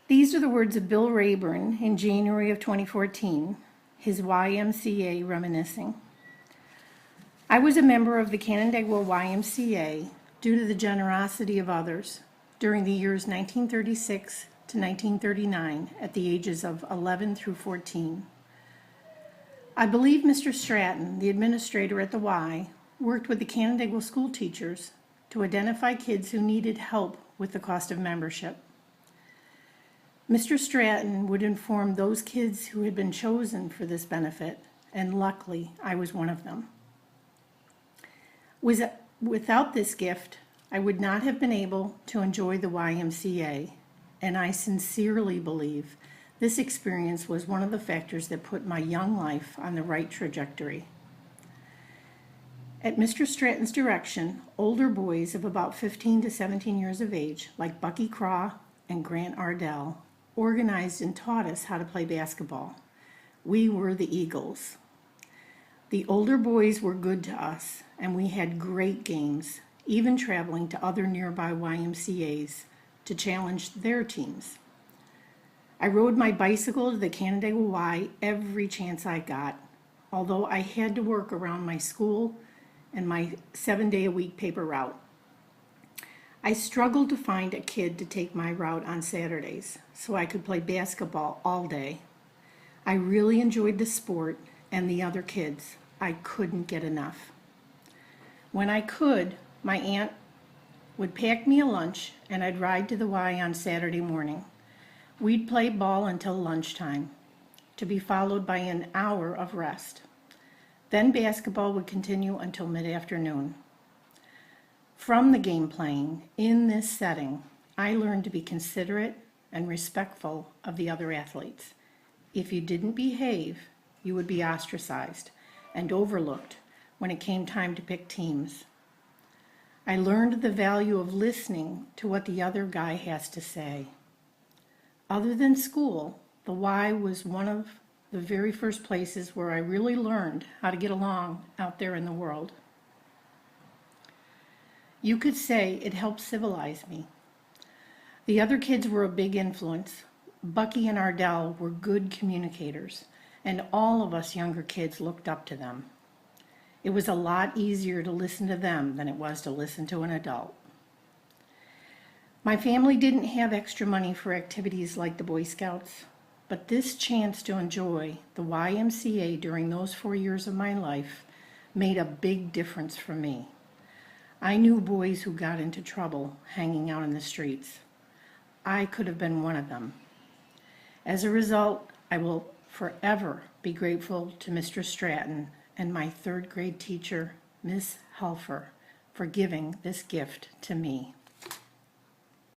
These are the words of Bill Rayburn in January of 2014, his YMCA reminiscing. I was a member of the Canandaigua YMCA due to the generosity of others during the years 1936 to 1939 at the ages of 11 through 14. I believe Mr. Stratton, the administrator at the Y, worked with the Canandaigua school teachers to identify kids who needed help with the cost of membership. Mr. Stratton would inform those kids who had been chosen for this benefit, and luckily I was one of them. Without this gift, I would not have been able to enjoy the YMCA, and I sincerely believe this experience was one of the factors that put my young life on the right trajectory. At Mr. Stratton's direction, older boys of about 15 to 17 years of age, like Bucky Craw and Grant Ardell, organized and taught us how to play basketball. We were the Eagles. The older boys were good to us, and we had great games, even traveling to other nearby YMCAs to challenge their teams. I rode my bicycle to the Canandaigua Y every chance I got, although I had to work around my school and my 7-day-a-week paper route. I struggled to find a kid to take my route on Saturdays so I could play basketball all day. I really enjoyed the sport and the other kids. I couldn't get enough. When I could, my aunt would pack me a lunch and I'd ride to the Y on Saturday morning. We'd play ball until lunchtime, to be followed by an hour of rest. Then basketball would continue until mid-afternoon. From the game playing in this setting, I learned to be considerate and respectful of the other athletes. If you didn't behave, you would be ostracized and overlooked when it came time to pick teams. I learned the value of listening to what the other guy has to say. Other than school, the Y was one of the very first places where I really learned how to get along out there in the world. You could say it helped civilize me. The other kids were a big influence. Bucky and Ardell were good communicators, and all of us younger kids looked up to them. It was a lot easier to listen to them than it was to listen to an adult. My family didn't have extra money for activities like the Boy Scouts, but this chance to enjoy the YMCA during those 4 years of my life made a big difference for me. I knew boys who got into trouble hanging out in the streets. I could have been one of them. As a result, I will forever be grateful to Mr. Stratton and my third grade teacher, Miss Helfer, for giving this gift to me.